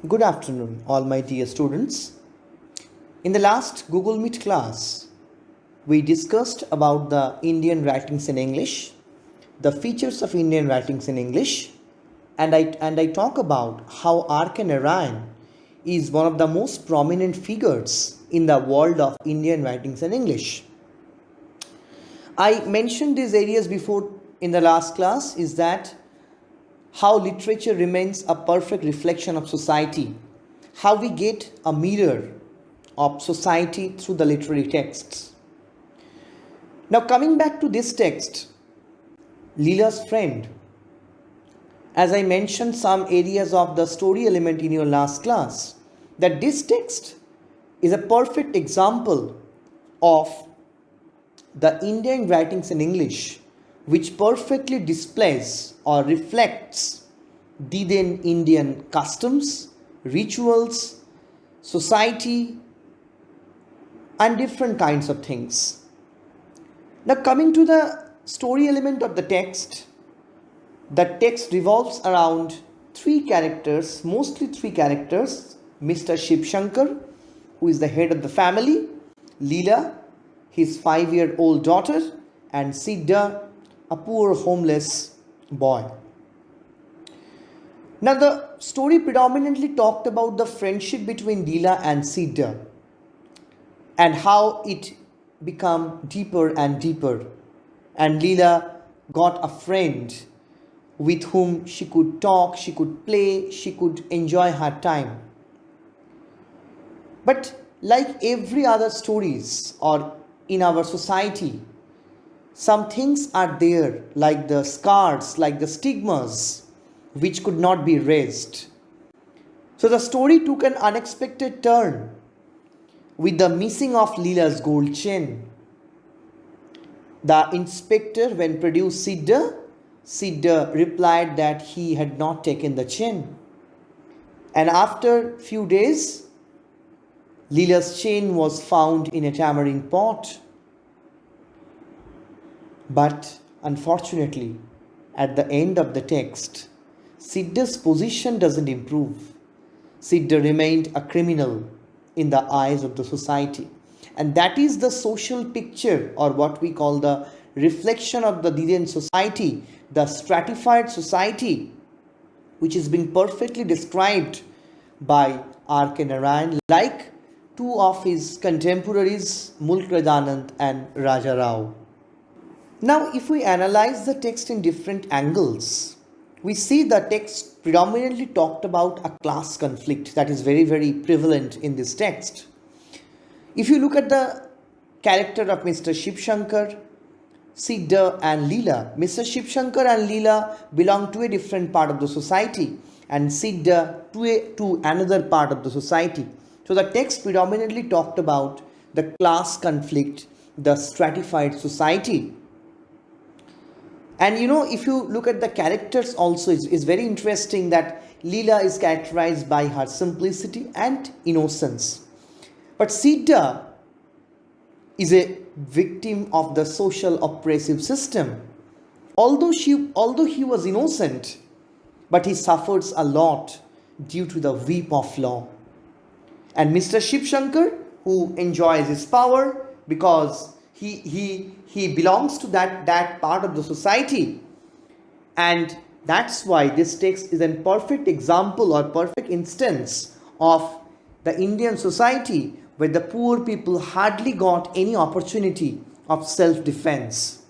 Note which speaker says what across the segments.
Speaker 1: Good afternoon, all my dear students. In the last Google Meet class, we discussed about the Indian writings in English, the features of Indian writings in English, and I talk about how R.K.Narayan is one of the most prominent figures in the world of Indian writings in English. I mentioned these areas before in the last class is that how literature remains a perfect reflection of society, how we get a mirror of society through the literary texts. Now, coming back to this text, Leela's friend, as I mentioned some areas of the story element in your last class, that this text is a perfect example of the Indian writings in English, which perfectly displays or reflects the then Indian customs, rituals, society, and different kinds of things. Now, coming to the story element of the text revolves around three characters, mostly three characters: Mr. Shiv Shankar, who is the head of the family, Leela, his 5-year-old daughter, and Siddha, a poor homeless boy. Now, the story predominantly talked about the friendship between Leela and Siddha and how it became deeper and deeper. And Leela got a friend with whom she could talk, she could play, she could enjoy her time. But like every other stories or in our society, some things are there like the scars, like the stigmas, which could not be raised. So the story took an unexpected turn with the missing of Leela's gold chain. The inspector, when produced Siddha replied that he had not taken the chain. And after few days, Leela's chain was found in a tamarind pot. But unfortunately, at the end of the text, Siddha's position doesn't improve. Siddha remained a criminal in the eyes of the society. And that is the social picture, or what we call the reflection of the Indian society, the stratified society, which is being perfectly described by R.K. Narayan, like two of his contemporaries, Mulk Rajanand and Raja Rao. Now, if we analyze the text in different angles, we see the text predominantly talked about a class conflict that is very, very prevalent in this text. If you look at the character of Mr. Shiv Shankar, Siddha and Leela, Mr. Shiv Shankar and Leela belong to a different part of the society and Siddha to another part of the society. So the text predominantly talked about the class conflict, the stratified society. And if you look at the characters also, it's very interesting that Leela is characterized by her simplicity and innocence. But Siddha is a victim of the social oppressive system. Although he was innocent, but he suffers a lot due to the whip of law. And Mr. Shiv Shankar, who enjoys his power because he belongs to that part of the society, and that's why this text is a perfect example or perfect instance of the Indian society where the poor people hardly got any opportunity of self-defense.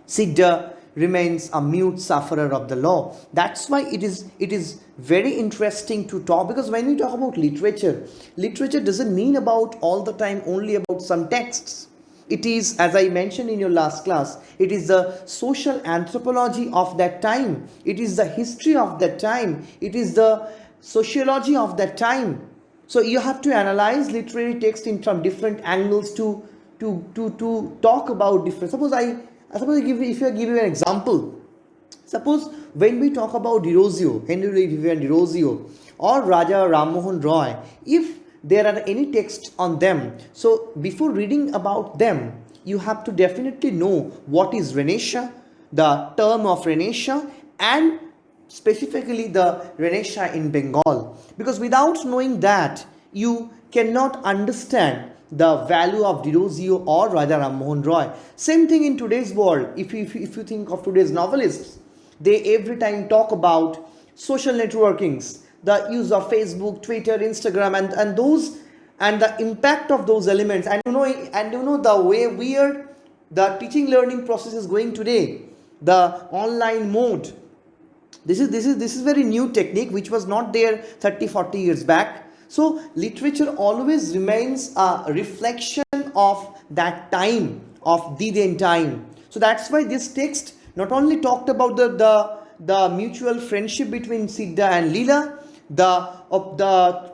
Speaker 1: Siddha remains a mute sufferer of the law. That's why it is very interesting to talk, because when we talk about literature doesn't mean about all the time only about some texts. It is, as I mentioned in your last class, it is the social anthropology of that time. It is the history of that time. It is the sociology of that time. So you have to analyze literary text from different angles to talk about different. Suppose if I give you an example. Suppose when we talk about Henry Vivian Derozio or Raja Rammohun Roy, if there are any texts on them, so before reading about them, you have to definitely know what is Renaissance, the term of Renaissance, and specifically the Renaissance in Bengal. Because without knowing that, you cannot understand the value of Dirozio or Raja Ram Mohan Roy. Same thing in today's world. If you think of today's novelists, they every time talk about social networkings, the use of Facebook, Twitter, Instagram, and those, and the impact of those elements. And the way weird the teaching learning process is going today, the online mode. This is very new technique which was not there 30-40 years back. So literature always remains a reflection of that time, of the then time. So that's why this text not only talked about the mutual friendship between Siddha and Leela, the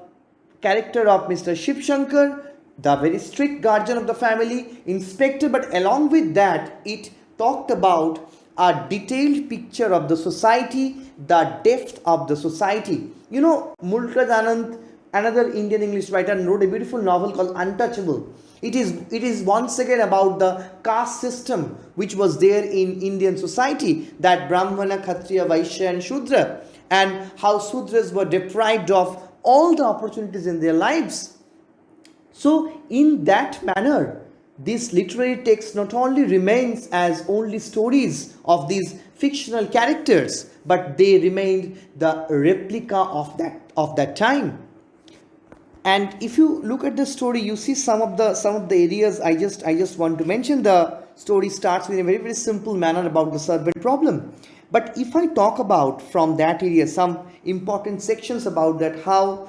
Speaker 1: character of Mr. Shiv Shankar, the very strict guardian of the family, inspector, but along with that, it talked about a detailed picture of the society, the depth of the society. Mulkad Anand, another Indian English writer, wrote a beautiful novel called Untouchable. It is once again about the caste system which was there in Indian society, that Brahmana, Kshatriya, Vaishya and Shudra, and how Sudras were deprived of all the opportunities in their lives. So in that manner, this literary text not only remains as only stories of these fictional characters, but they remained the replica of that time. And if you look at the story, you see some of the areas I just want to mention. The story starts with a very very simple manner about the servant problem. But if I talk about from that area some important sections about that, how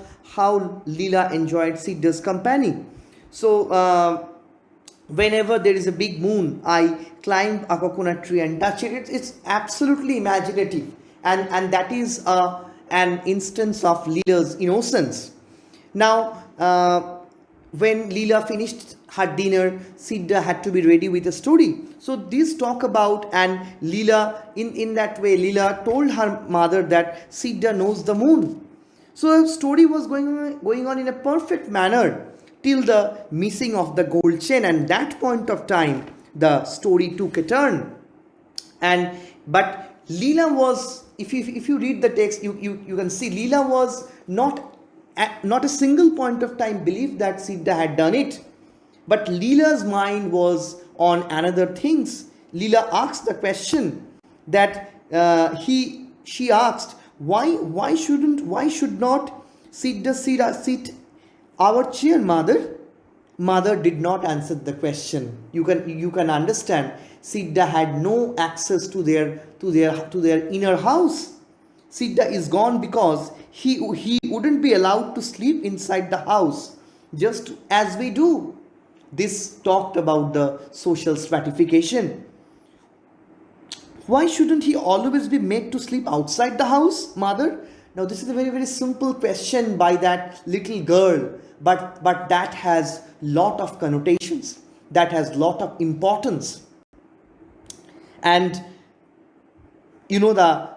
Speaker 1: Leela enjoyed Siddha's company. So whenever there is a big moon, I climb a coconut tree and touch it. It's absolutely imaginative, and that is an instance of Leela's innocence. Now, when Leela finished her dinner, Siddha had to be ready with a story. So this talk about, and Leela, in that way, Leela told her mother that Siddha knows the moon. So a story was going on in a perfect manner till the missing of the gold chain, and that point of time the story took a turn. And but Leela was, if you read the text, you can see Leela was not a single point of time believed that Siddha had done it. But Leela's mind was on another things. Leela asked the question that she asked, why should not Siddha sit our chair, mother? Mother did not answer the question. You can understand. Siddha had no access to their inner house. Siddha is gone because he wouldn't be allowed to sleep inside the house, just as we do. This talked about the social stratification. Why shouldn't he always be made to sleep outside the house, mother? Now this is a very very simple question by that little girl, but that has lot of connotations, that has lot of importance. And the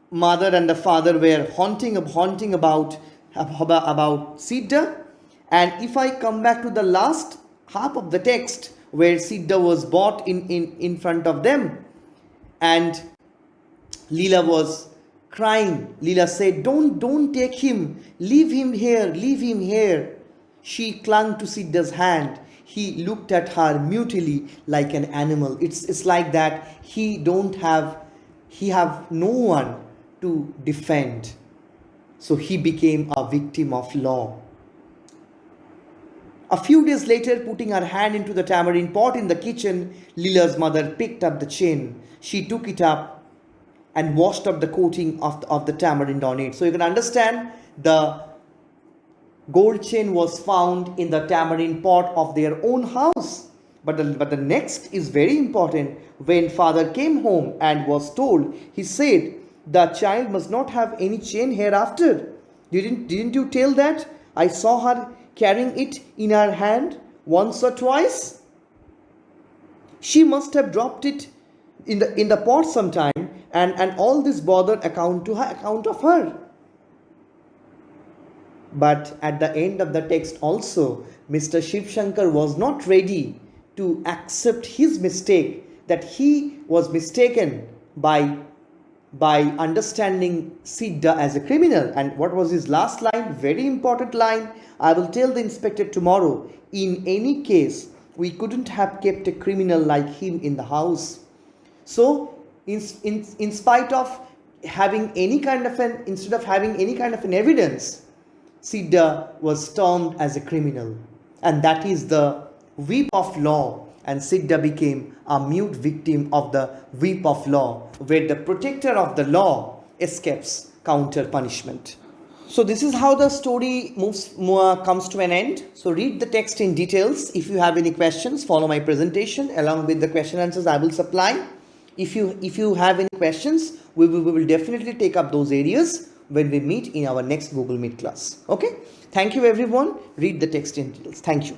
Speaker 1: mother and the father were haunting about Siddha. And if I come back to the last half of the text where Siddha was brought in front of them, and Leela was crying. Leela said, don't take him, leave him here, leave him here. She clung to Siddha's hand. He looked at her mutely like an animal. It's like that he have no one to defend. So he became a victim of law. A few days later, putting her hand into the tamarind pot in the kitchen, Leela's mother picked up the chain. She took it up and washed up the coating of the tamarind on it. So you can understand, the gold chain was found in the tamarind pot of their own house. But the next is very important. When father came home and was told, he said, the child must not have any chain hereafter. Didn't you tell that? I saw her carrying it in her hand once or twice. She must have dropped it in the pot sometime, and all this bother account of her. But at the end of the text also, Mr. Shiv Shankar was not ready to accept his mistake, that he was mistaken by by understanding Sidda as a criminal. And what was his last line? Very important line. I will tell the inspector tomorrow. In any case, we couldn't have kept a criminal like him in the house. So, in spite of having any kind of an, instead of having any kind of an evidence, Sidda was termed as a criminal. And that is the whip of law. And Sidda became a mute victim of the whip of law, where the protector of the law escapes counter punishment. So this is how the story comes to an end. So read the text in details. If you have any questions, follow my presentation along with the question answers I will supply. If you have any questions, we will definitely take up those areas when we meet in our next Google Meet class. Okay. Thank you everyone. Read the text in details. Thank you.